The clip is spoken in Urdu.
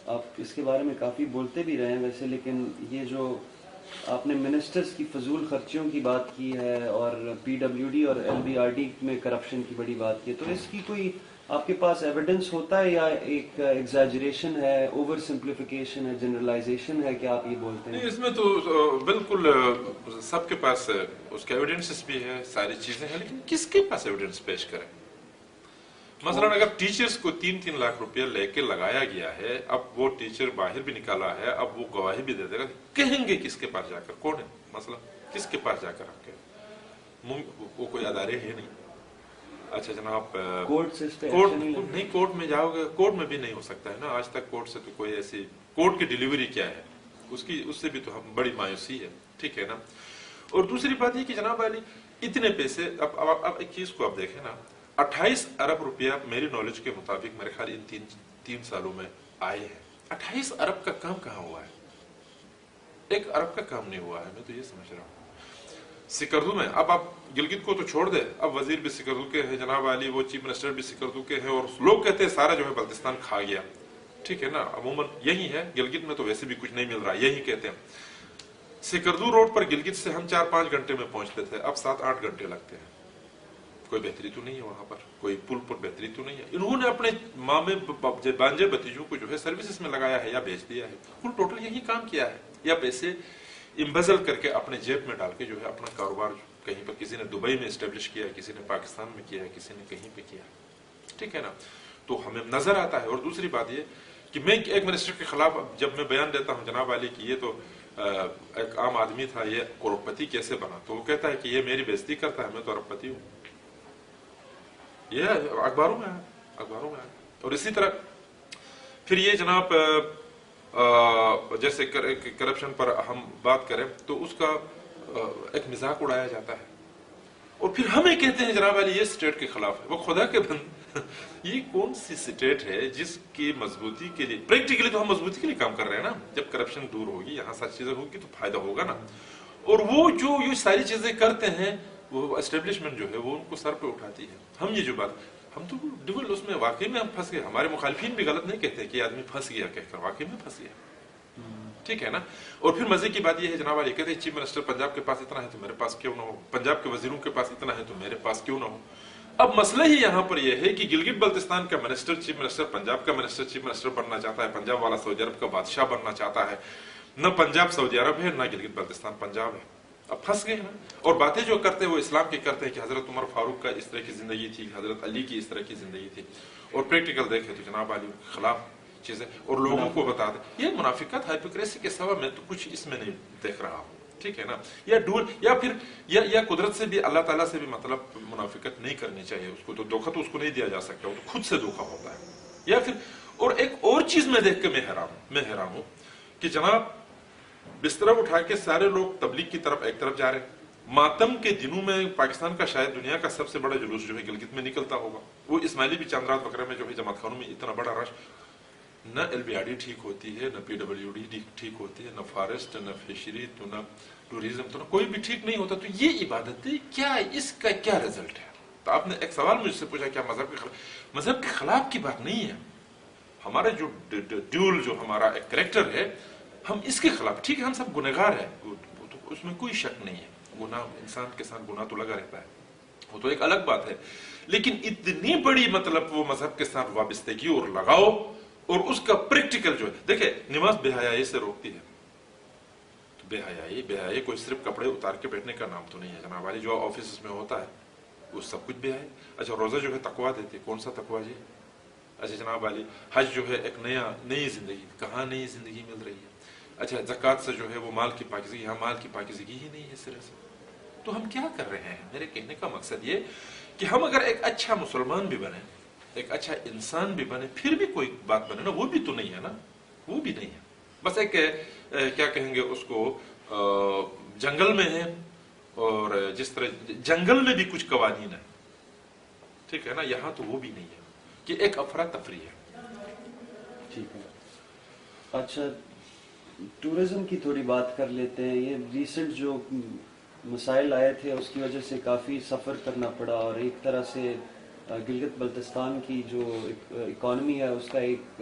آپ اس کے بارے میں کافی بولتے بھی رہے ہیں ویسے، لیکن یہ جو آپ نے منسٹرز کی فضول خرچیوں کی بات کی ہے اور پی ڈبلیو ڈی اور ایل بی آر ڈی میں کرپشن کی بڑی بات کی ہے، تو اس کی کوئی آپ کے پاس ایویڈنس ہوتا ہے یا ایک ایگزیجریشن ہے، اوور سمپلیفیکیشن ہے، جنرلائزیشن ہے کہ آپ یہ بولتے ہیں؟ نہیں، اس میں تو بالکل سب کے پاس اس کے ایویڈنس بھی ہے، ساری چیزیں ہیں، لیکن کس کے پاس ایویڈنس پیش کریں؟ مثلا اگر ٹیچرز کو 3-3 لاکھ روپیہ لے کے لگایا گیا ہے، اب وہ ٹیچر باہر بھی نکالا ہے، اب وہ گواہی بھی دے دے گا، کہیں گے کس کے پاس جا کر؟ کون ہے مسئلہ؟ کس کے پاس جا کر آپ کے وہ کوئی ادارے ہیں نہیں؟ اچھا جناب، کورٹ سے اس پہ ایکشن نہیں، کورٹ میں جاؤ گے، کورٹ میں بھی نہیں ہو سکتا ہے نا آج تک۔ کورٹ سے تو کوئی ایسی کورٹ کی ڈیلیوری کیا ہے اس سے بھی تو ہم بڑی مایوسی ہے، ٹھیک ہے نا۔ اور دوسری بات یہ کہ جناب علی اتنے پیسے، اب ایک چیز کو آپ دیکھیں نا، 28 ارب روپیہ میری نالج کے مطابق میرے خیال ان تین سالوں میں آئے ہیں۔ 28 ارب کا کام کہاں ہوا ہے؟ 1 ارب کا کام نہیں ہوا ہے، میں تو یہ سمجھ رہا ہوں۔ سکردو میں، اب آپ گلگت کو تو چھوڑ دے، اب وزیر بھی سکردو کے ہیں جناب علی، وہ چیف منسٹر بھی سکردو کے ہیں، اور لوگ کہتے ہیں سارا جو ہے بلتستان کھا گیا، ٹھیک ہے نا، عموماً یہی ہے۔ گلگت میں تو ویسے بھی کچھ نہیں مل رہا، یہی کہتے ہیں۔ سکردو روڈ پر گلگت سے ہم 4-5 گھنٹے میں پہنچتے تھے، اب 7-8 گھنٹے لگتے ہیں۔ کوئی بہتری تو نہیں ہے وہاں پر، کوئی پل پر بہتری تو نہیں ہے۔ انہوں نے اپنے مامے بانجے بتیجوں کو جو ہے سروسز میں لگایا ہے یا بیچ دیا ہے، کل ٹوٹل یہی کام کیا ہے، یا پیسے امبزل کر کے اپنے جیب میں ڈال کے جو ہے اپنا کاروبار کہیں پر، کسی نے دبئی میں اسٹیبلش کیا ہے، کسی نے پاکستان میں کیا ہے، کسی نے کہیں پہ کیا ہے، ٹھیک ہے نا۔ تو ہمیں نظر آتا ہے۔ اور دوسری بات یہ کہ میں ایک منسٹر کے خلاف جب میں بیان دیتا ہوں جناب علی کہ یہ تو ایک عام آدمی تھا، یہ کروڑ پتی کیسے بنا، تو وہ کہتا ہے کہ یہ میری بےزتی کرتا ہے، میں تو ارب پتی ہوں۔ یہ اخباروں میں ہے۔ اور اسی طرح پھر یہ جناب جیسے کرپشن پر ہم بات کریں تو اس کا ایک مذاق اڑایا جاتا ہے، اور پھر ہمیں کہتے ہیں جناب علی یہ اسٹیٹ کے خلاف ہے۔ وہ خدا کے بند، یہ کون سی اسٹیٹ ہے جس کی مضبوطی کے لیے، پریکٹیکلی تو ہم مضبوطی کے لیے کام کر رہے ہیں نا، جب کرپشن دور ہوگی، یہاں ساری چیزیں ہوگی تو فائدہ ہوگا نا۔ اور وہ جو یہ ساری چیزیں کرتے ہیں، وہ اسٹیبلشمنٹ جو ہے وہ ان کو سر پہ اٹھاتی ہے۔ ہم یہ جو بات، ہم تو ڈبل اس میں واقعی میں ہم پھنس گئے۔ ہمارے مخالفین بھی غلط نہیں کہتے کہ یہ آدمی پھنس گیا کہہ کر، واقعی میں پھنس گیا، ٹھیک ہے نا۔ اور پھر مزے کی بات یہ ہے جناب علی، کہتے ہیں چیف منسٹر پنجاب کے پاس اتنا ہے تو میرے پاس کیوں نہ ہو، پنجاب کے وزیروں کے پاس اتنا ہے تو میرے پاس کیوں نہ ہو۔ اب مسئلہ ہی یہاں پر یہ ہے کہ گلگت بلتستان کا منسٹر چیف منسٹر، پنجاب کا منسٹر چیف منسٹر بننا چاہتا ہے، پنجاب والا سعودی عرب کا بادشاہ بننا چاہتا ہے۔ نہ پنجاب سعودی عرب ہے، نہ گلگت بلتستان پنجاب ہے۔ اب پھنس گئے نا۔ اور باتیں جو کرتے ہیں وہ اسلام کی کرتے ہیں کہ حضرت عمر فاروق کا اس طرح کی زندگی تھی، حضرت علی کی اس طرح کی زندگی تھی، اور پریکٹیکل دیکھے تو جناب علی کے خلاف چیزیں، اور لوگوں کو بتا دیں۔ یہ منافقت، ہائپوکریسی کے سوا میں تو کچھ اس میں نہیں دیکھ رہا ہوں، ٹھیک ہے نا۔ یا ڈول، یا پھر یا قدرت سے بھی، اللہ تعالیٰ سے بھی مطلب منافقت نہیں کرنی چاہیے اس کو، تو دھوکہ تو اس کو نہیں دیا جا سکتا، وہ تو خود سے دھوکہ ہوتا ہے۔ یا پھر اور ایک اور چیز میں دیکھ کے میں حیران ہوں کہ جناب بستر اٹھا کے سارے لوگ تبلیغ کی طرف ایک طرف جا رہے ہیں۔ ماتم کے دنوں میں پاکستان کا شاید دنیا کا سب سے بڑا جلوس جو ہے گلگت میں نکلتا ہوگا، وہ اسماعیلی بھی چاند رات وغیرہ میں جو ہے جماعت خانوں میں اتنا بڑا رش، نہ ایل بی آر ڈی ٹھیک ہوتی ہے، نہ پی ڈبلیو ڈی ٹھیک ہوتی ہے، نہ فارسٹ، نہ فشری، تو نہ ٹوریزم، تو نہ کوئی بھی ٹھیک نہیں ہوتا۔ تو یہ عبادت کیا، اس کا کیا رزلٹ ہے؟ تو آپ نے ایک سوال مجھ سے پوچھا کیا مذہب کے خلاف کی بات نہیں ہے، ہمارا جو ڈیول جو ہمارا ایک کریکٹر ہے، ہم اس کے خلاف، ٹھیک ہے ہم سب گنہگار ہیں، اس میں کوئی شک نہیں ہے، گناہ انسان کے ساتھ گناہ تو لگا رہتا ہے، وہ تو ایک الگ بات ہے، لیکن اتنی بڑی مطلب وہ مذہب کے ساتھ وابستگی اور لگاؤ، اور اس کا پریکٹیکل جو ہے، دیکھیں نماز بے حیائی سے روکتی ہے، تو بے حیائی کوئی صرف کپڑے اتار کے بیٹھنے کا نام تو نہیں ہے جناب علی، جو آفس میں ہوتا ہے وہ سب کچھ بے حیائی۔ اچھا روزہ جو ہے تقویٰ دیتی ہے، کون سا تقویٰ جی؟ اچھا جناب علی حج جو ہے ایک نئی زندگی، کہاں نئی زندگی مل رہی ہے؟ اچھا زکوٰۃ سے جو ہے وہ مال کی پاکیزگی، یہاں مال کی پاکیزگی ہی نہیں ہے سرے سے۔ تو ہم کیا کر رہے ہیں؟ میرے کہنے کا مقصد یہ کہ ہم اگر ایک اچھا مسلمان بھی بنے، ایک اچھا انسان بھی بنے، پھر بھی کوئی بات بنے نا، وہ بھی تو نہیں ہے نا، وہ بھی نہیں ہے، بس ایک کیا کہیں گے اس کو، جنگل میں ہے، اور جس طرح جنگل میں بھی کچھ قوانین ہے، ٹھیک ہے نا، یہاں تو وہ بھی نہیں ہے کہ ایک افراتفری ہے۔ ٹھیک ہے، اچھا ٹورزم کی تھوڑی بات کر لیتے ہیں۔ یہ ریسنٹ جو مسائل آئے تھے اس کی وجہ سے کافی سفر کرنا پڑا، اور ایک طرح سے گلگت بلتستان کی جو اکانومی ہے اس کا ایک